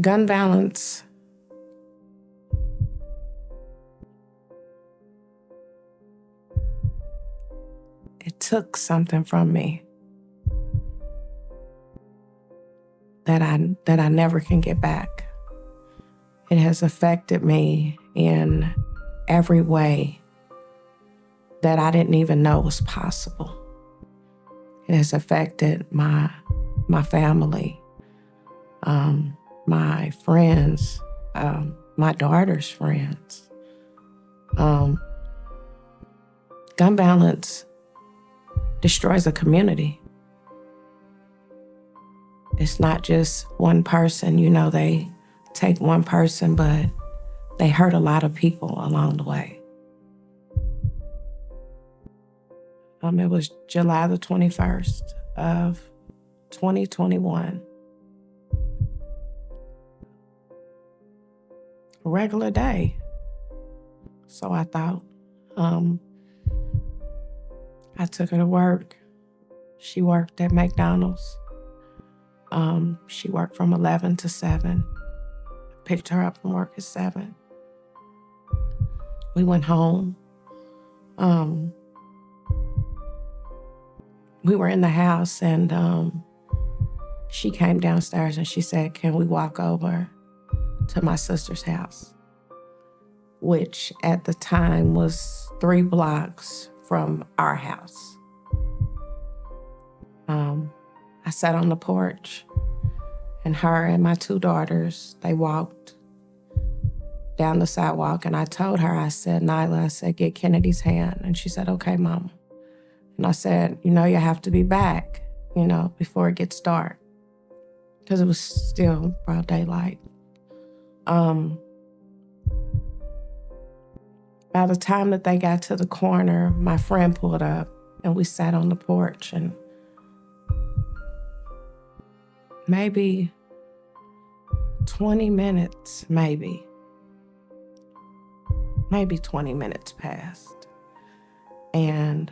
Gun violence it took something from me that I never can get back. It has affected me in every way that I didn't even know was possible. It has affected my family, my friends, my daughter's friends. Gun violence destroys a community. It's not just one person, they take one person, but they hurt a lot of people along the way. It was July the 21st of 2021. A regular day. So I thought, I took her to work. She worked at McDonald's. She worked from 11 to 7. Picked her up from work at 7. We went home. We were in the house and she came downstairs and she said, "Can we walk over to my sister's house?" Which at the time was 3 blocks from our house. I sat on the porch and her and my 2 daughters, they walked down the sidewalk and I told her, I said, "Nyla," I said, "get Kennedy's hand." And she said, "Okay, Mama." And I said, "You have to be back, before it gets dark." Because it was still broad daylight. By the time that they got to the corner, my friend pulled up and we sat on the porch and maybe 20 minutes, maybe 20 minutes passed. And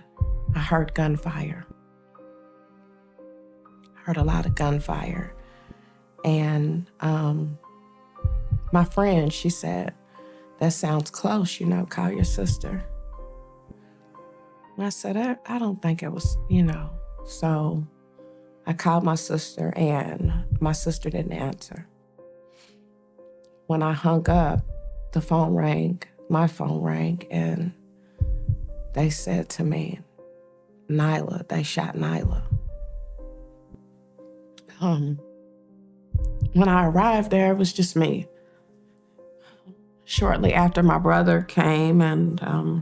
I heard gunfire. I heard a lot of gunfire. And my friend, she said, "That sounds close, call your sister." And I said, I don't think it was, So I called my sister and my sister didn't answer. When I hung up, the phone rang, my phone rang, and they said to me, "Nyla, they shot Nyla." When I arrived there, it was just me. Shortly after, my brother came and I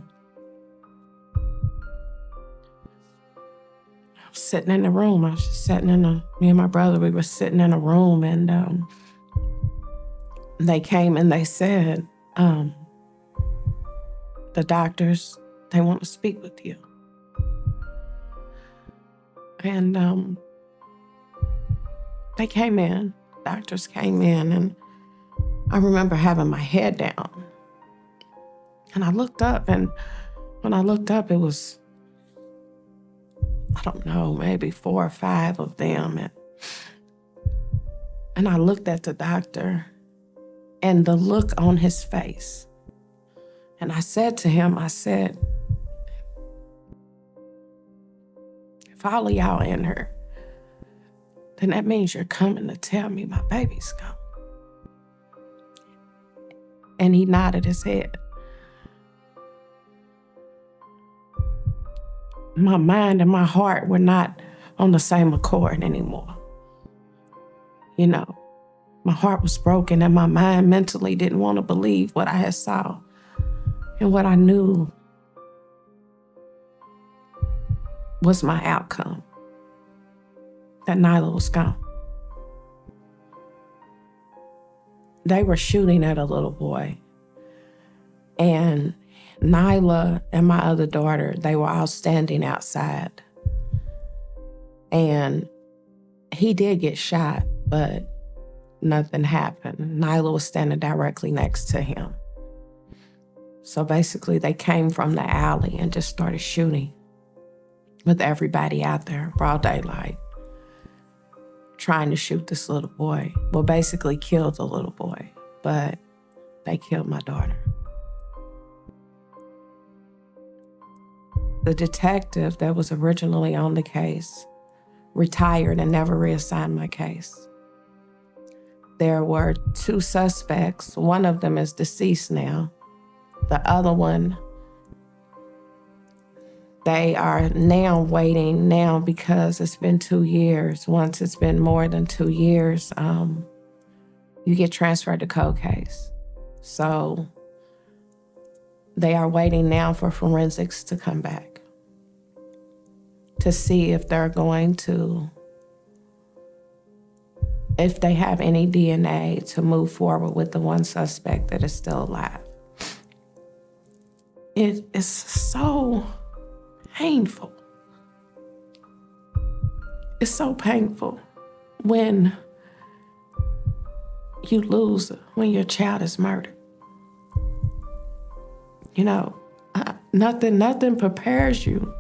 was sitting in the room. Me and my brother, we were sitting in a room and they came and they said, "The doctors, they want to speak with you." And they came in, doctors came in, and I remember having my head down. And I looked up, and when I looked up, it was, I don't know, maybe 4 or 5 of them. And I looked at the doctor and the look on his face. And I said to him, I said, "If all of y'all in here, then that means you're coming to tell me my baby's gone." And he nodded his head. My mind and my heart were not on the same accord anymore. My heart was broken and my mind mentally didn't want to believe what I had saw and what I knew was my outcome, that Nyla was gone. They were shooting at a little boy. And Nyla and my other daughter, they were all standing outside. And he did get shot, but nothing happened. Nyla was standing directly next to him. So basically, they came from the alley and just started shooting with everybody out there, broad daylight. trying to shoot this little boy. Well, basically killed the little boy, but they killed my daughter. The detective that was originally on the case retired and never reassigned my case. There were 2 suspects. One of them is deceased now. The other one, they are now waiting now because it's been 2 years. Once it's been more than 2 years, you get transferred to cold case. So they are waiting now for forensics to come back to see if they're going to, if they have any DNA to move forward with the one suspect that is still alive. It is so painful. It's so painful when you lose, when your child is murdered. You know, nothing prepares you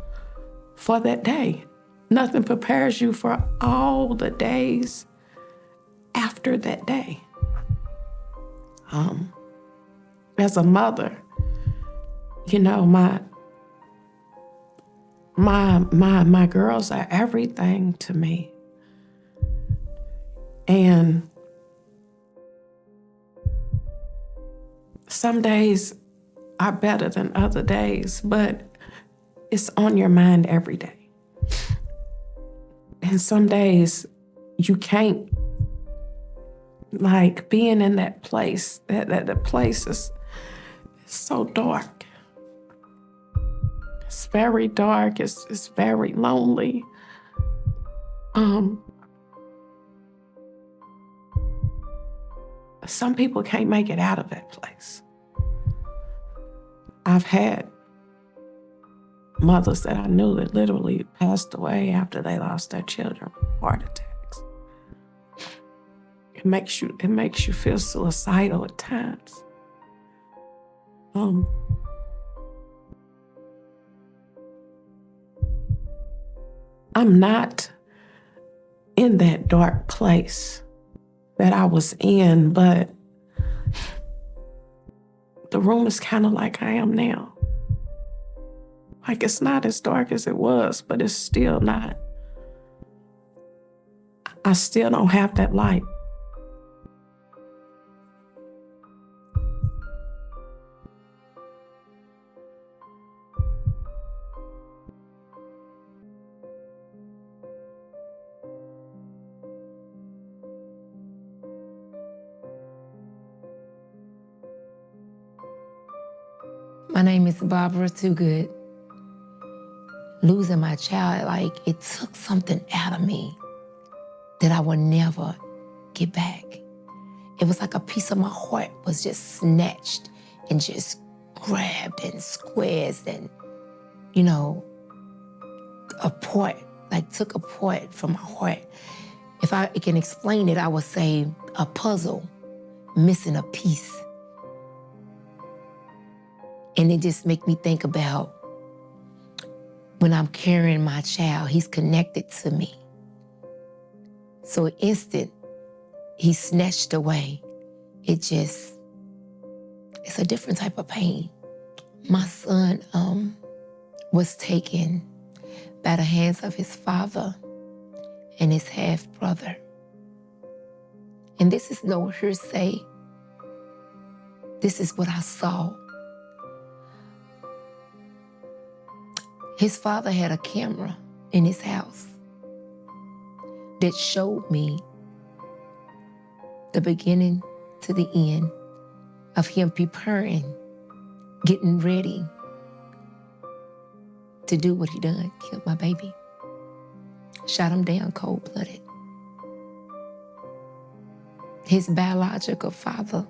for that day. Nothing prepares you for all the days after that day. As a mother, you know, my girls are everything to me. And some days are better than other days, but it's on your mind every day. And some days you can't, like, being in that place, that the place is so dark. It's very dark, it's very lonely. Some people can't make it out of that place. I've had mothers that I knew that literally passed away after they lost their children from heart attacks. It makes you feel suicidal at times. I'm not in that dark place that I was in, but the room is kind of like I am now. Like, it's not as dark as it was, but it's still not. I still don't have that light. My name is Barbara Toogood. Losing my child, like, it took something out of me that I will never get back. It was like a piece of my heart was just snatched and just grabbed and squeezed and, you know, apart, like took apart from my heart. If I can explain it, I would say a puzzle missing a piece. And it just make me think about when I'm carrying my child, he's connected to me. So instant, he's snatched away. It's a different type of pain. My son was taken by the hands of his father and his half-brother. And this is no hearsay. This is what I saw. His father had a camera in his house that showed me the beginning to the end of him preparing, getting ready to do what he done, killed my baby. Shot him down cold-blooded. His biological father,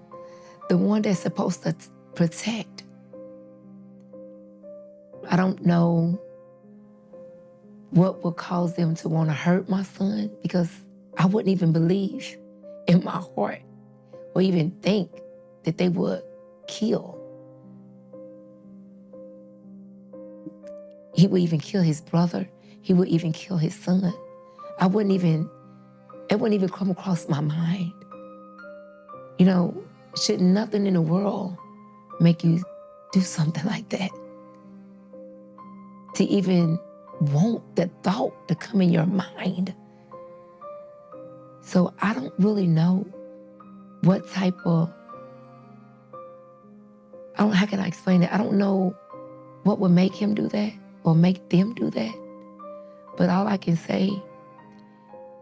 the one that's supposed to protect, I don't know what would cause them to want to hurt my son, because I wouldn't even believe in my heart or even think that they would kill. He would even kill his brother. He would even kill his son. I wouldn't even It wouldn't even come across my mind. You know, should nothing in the world make you do something like that? To even want that thought to come in your mind. So I don't really know what type of, how can I explain it? I don't know what would make him do that or make them do that. But all I can say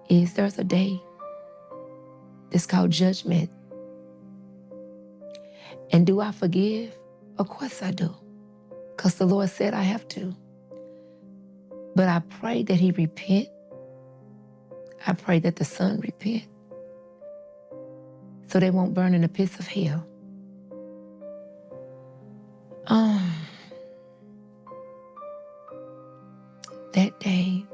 is there's a day that's called judgment. And do I forgive? Of course I do, because the Lord said I have to. But I pray that he repent. I pray that the son repent, so they won't burn in the pits of hell. That day,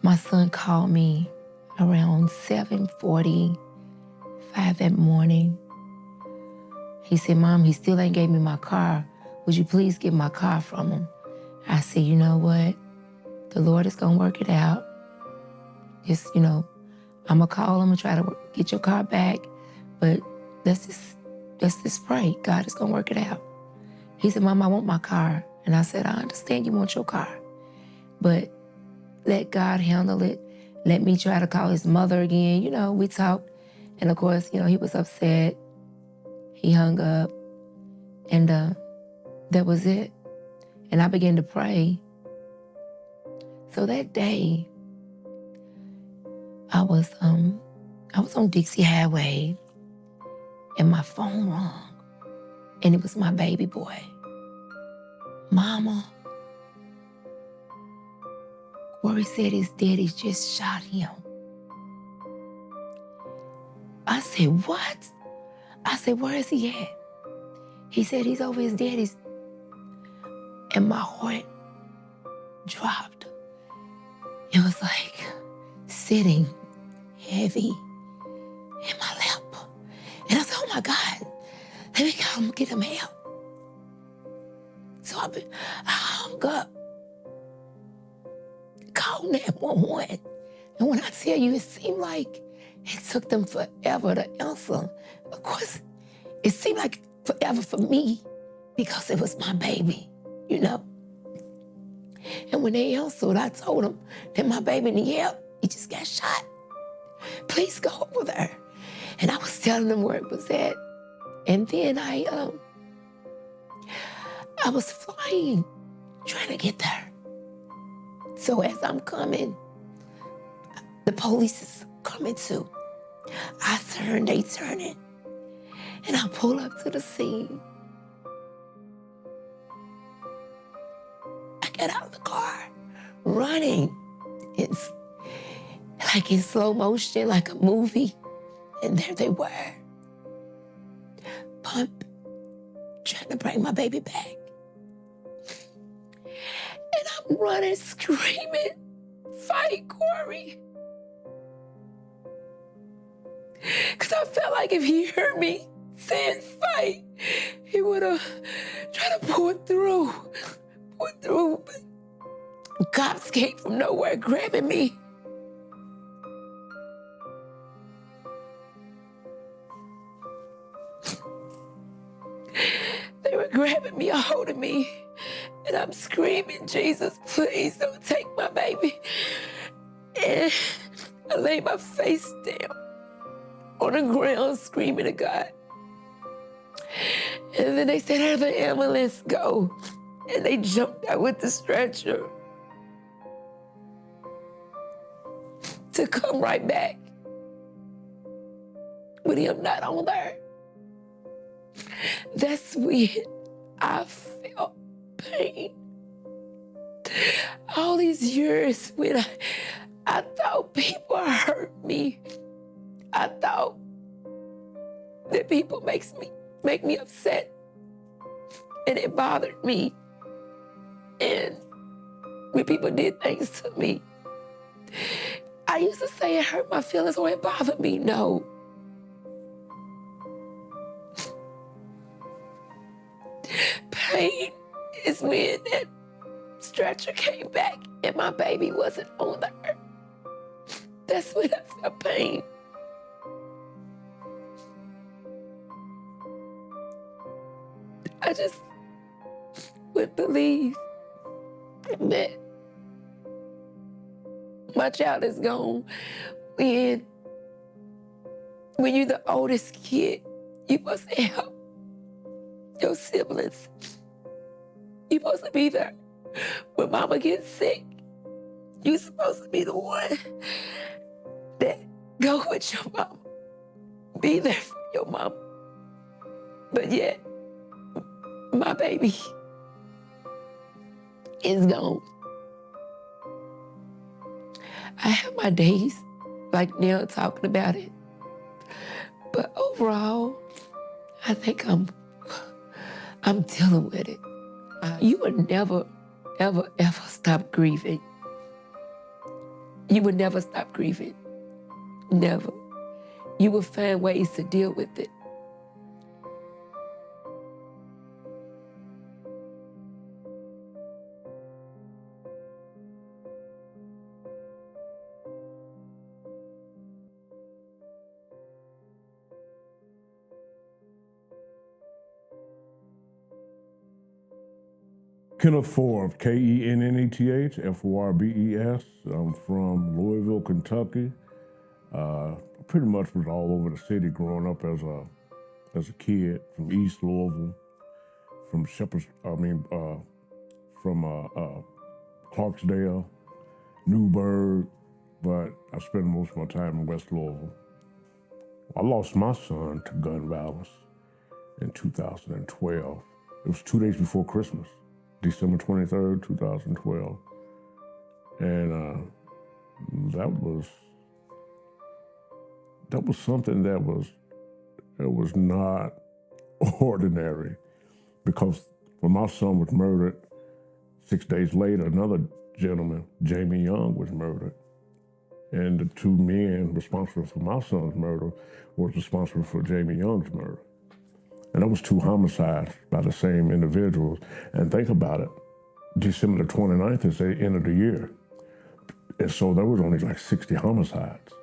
my son called me around 7:45 that morning. He said, Mom, he still ain't gave me my car. Would you please get my car from him? I said, you know what? The Lord is going to work it out. Just, I'm going to call him and try to get your car back. But let's just pray. God is going to work it out. He said, Mom, I want my car. And I said, I understand you want your car, but let God handle it. Let me try to call his mother again. We talked. And of course, he was upset. He hung up. And that was it. And I began to pray. So that day, I was on Dixie Highway, and my phone rang, and it was my baby boy. Mama, Corey said his daddy just shot him. I said, what? I said, where is he at? He said he's over his daddy's. And my heart dropped. It was like sitting heavy in my lap. And I said, oh my God, let me come get him help. So I hung up, called 911. And when I tell you, it seemed like it took them forever to answer. Of course, it seemed like forever for me because it was my baby, And when they answered, I told them that my baby needed help. He just got shot. Please go over there. And I was telling them where it was at. And then I was flying, trying to get there. So as I'm coming, the police is coming too. I turn, they turning. And I pull up to the scene. I get out of the car, running. It's like in slow motion, like a movie. And there they were. Pump, trying to bring my baby back. And I'm running, screaming, fight, Corey. Because I felt like if he heard me saying fight, he would have tried to pull through. But cops came from nowhere grabbing me. They were grabbing me, holding me, and I'm screaming, Jesus, please don't take my baby. And I lay my face down on the ground, screaming to God. And then they said, have the ambulance go. And they jumped out with the stretcher to come right back with him not on there. That's when I felt pain. All these years when I thought people hurt me. I thought that people make me upset. And it bothered me. And when people did things to me, I used to say it hurt my feelings or it bothered me. No. Pain is when that stretcher came back and my baby wasn't on there. That's when I felt pain. I just wouldn't believe that my child is gone. When you're the oldest kid, you must help your siblings. You're supposed to be there when mama gets sick. You're supposed to be the one that go with your mama, be there for your mama. But yet, my baby is gone. I have my days like now talking about it. But overall, I think I'm dealing with it. You would never, ever, ever stop grieving. You would never stop grieving. Never. You will find ways to deal with it. Kenneth Forbes, Kenneth, Forbes. I'm from Louisville, Kentucky. Pretty much was all over the city growing up as a kid from East Louisville, from Clarksdale, Newburgh, but I spent most of my time in West Louisville. I lost my son to gun violence in 2012. It was 2 days before Christmas. December 23rd, 2012. And that was something that was not ordinary, because when my son was murdered, 6 days later, another gentleman, Jamie Young, was murdered. And the two men responsible for my son's murder were responsible for Jamie Young's murder. And that was 2 homicides by the same individuals. And think about it, December the 29th is the end of the year. And so there was only like 60 homicides.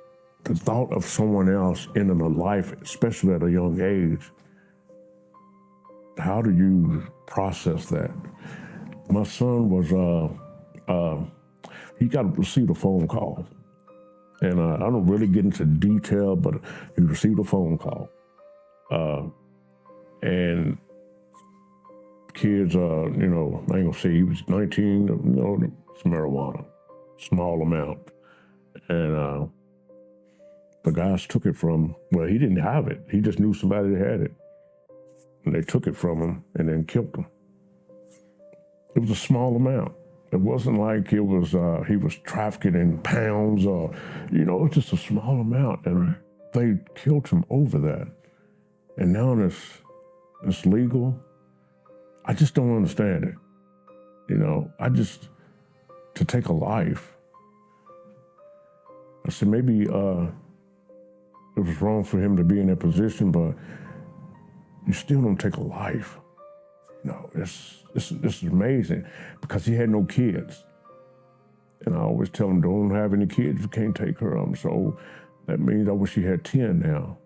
The thought of someone else ending a life, especially at a young age, how do you process that? My son was, he received a phone call. And I don't really get into detail, but he received a phone call. And kids, I ain't gonna say he was 19, it's marijuana, small amount. And the guys took it from, well, he didn't have it. He just knew somebody that had it. And they took it from him and then killed him. It was a small amount. It wasn't like he was trafficking in pounds or, it was just a small amount. And they killed him over that. And now it's legal. I just don't understand it. To take a life. I said, maybe it was wrong for him to be in that position, but you still don't take a life. This is amazing, because he had no kids. And I always tell him, don't have any kids, you can't take care of them. So that means I wish he had 10 now.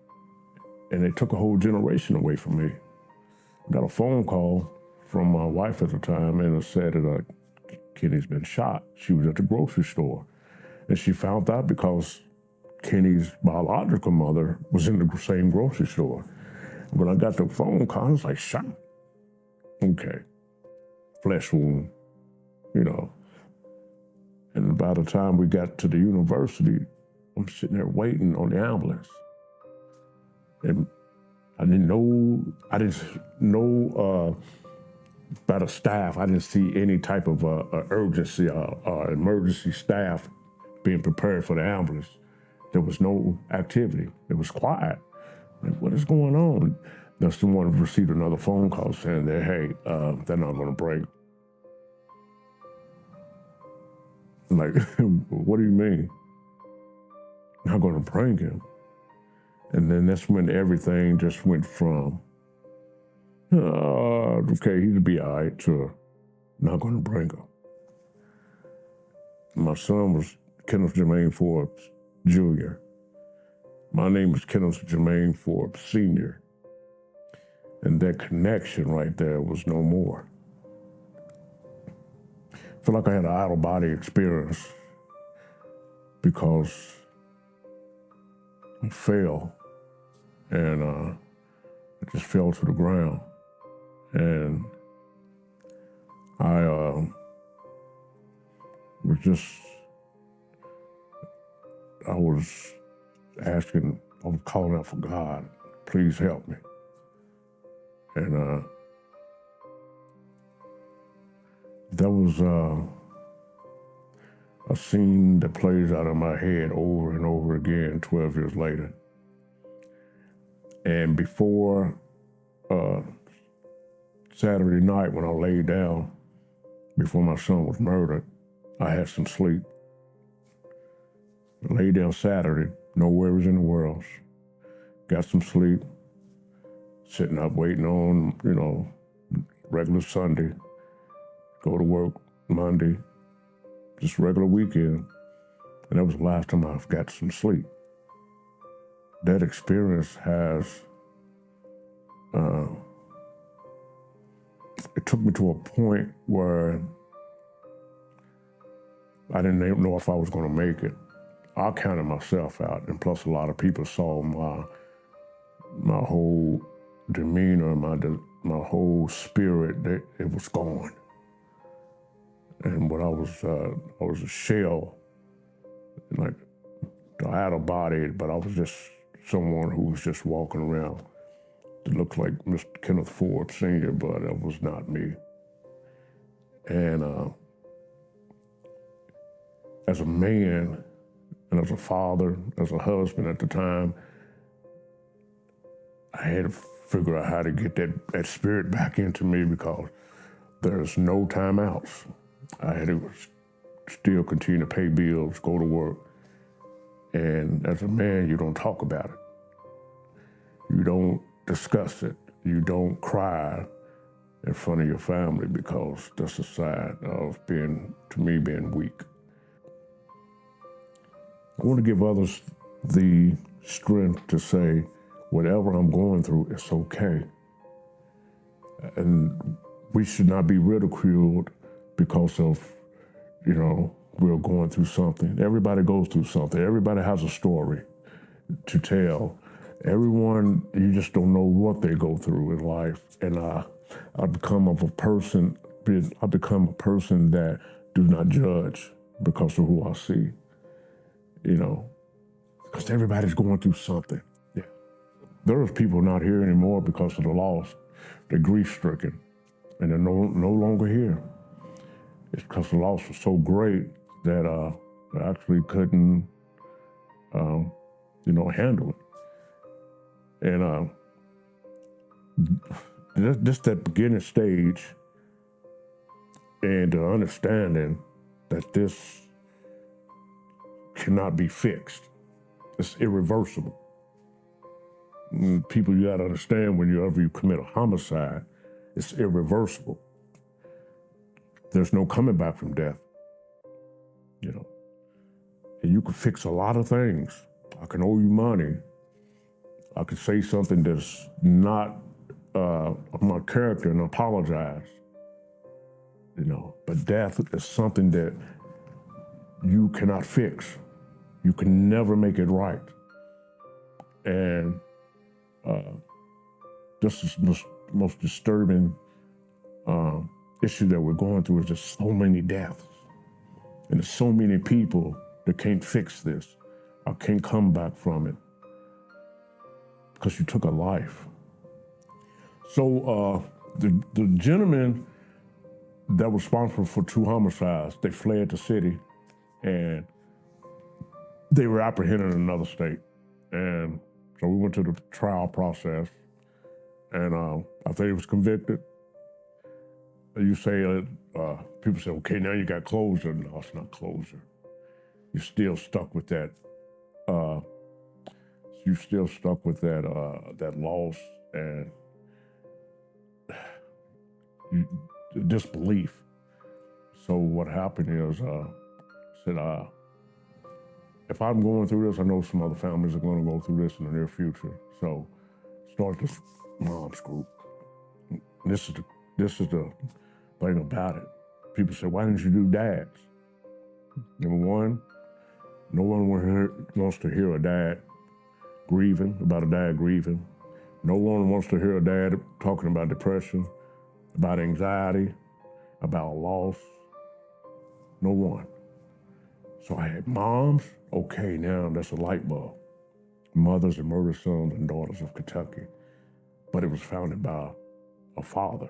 And they took a whole generation away from me. I got a phone call from my wife at the time, and it said that Kenny's been shot. She was at the grocery store. And she found out because Kenny's biological mother was in the same grocery store. When I got the phone call, I was like, shot. Okay. Flesh wound, And by the time we got to the university, I'm sitting there waiting on the ambulance. And I didn't know by the staff, I didn't see any type of urgency or emergency staff being prepared for the ambulance. There was no activity. It was quiet. Like, what is going on? Then someone received another phone call saying that, hey, they're not gonna break. I'm like, what do you mean? Not gonna bring him? And then that's when everything just went from, okay, he'll be all right, to not gonna bring him. My son was Kenneth Jermaine Forbes, Jr. My name is Kenneth Jermaine Forbes Sr. And that connection right there was no more. I feel like I had an out-of-body experience because I fell and I just fell to the ground. And I was I was calling out for God, please help me. And that was a scene that plays out in my head over and over again 12 years later. And before Saturday night when I laid down, before my son was murdered, I had some sleep. I laid down Saturday, no worries in the world. Got some sleep, sitting up waiting on, regular Sunday, go to work Monday, just regular weekend. And that was the last time I got some sleep. That experience it took me to a point where I didn't even know if I was going to make it. I counted myself out, and plus a lot of people saw my whole demeanor, my whole spirit, that it was gone. And what I was a shell, like out of body, but I was just someone who was just walking around that looked like Mr. Kenneth Forbes Sr., but that was not me. And as a man, and as a father, as a husband at the time, I had to figure out how to get that spirit back into me because there's no timeouts. I had to still continue to pay bills, go to work. And as a man, you don't talk about it. You don't discuss it. You don't cry in front of your family because that's a sign of being weak. I want to give others the strength to say, whatever I'm going through, it's okay. And we should not be ridiculed because of, we're going through something. Everybody goes through something. Everybody has a story to tell. Everyone, you just don't know what they go through in life. And I become a person that do not judge because of who I see. Because everybody's going through something. Yeah. There's people not here anymore because of the loss. They're grief-stricken, and they're no longer here. It's because the loss was so great that I actually couldn't, handle it. And just that beginning stage and the understanding that this cannot be fixed. It's irreversible. People, you gotta understand, whenever you commit a homicide, it's irreversible. There's no coming back from death. And you can fix a lot of things. I can owe you money. I could say something that's not of my character and apologize. But death is something that you cannot fix. You can never make it right. And this is the most disturbing issue that we're going through, is just so many deaths. And there's so many people that can't fix this or can't come back from it because you took a life. So the gentleman that was responsible for 2 homicides, they fled the city and they were apprehended in another state. And so we went to the trial process, and after he was convicted, you say, people say, okay, now you got closure. No, it's not closure. You're still stuck with that. You're still stuck with that loss and disbelief. So what happened is, if I'm going through this, I know some other families are going to go through this in the near future. So start this mom's group. This is the thing about it. People say, why didn't you do dads? Number one, no one wants to hear a dad grieving, about a dad grieving. No one wants to hear a dad talking about depression, about anxiety, about loss. No one. So I had moms, okay, now that's a light bulb. Mothers and murdered sons and daughters of Kentucky. But it was founded by a father.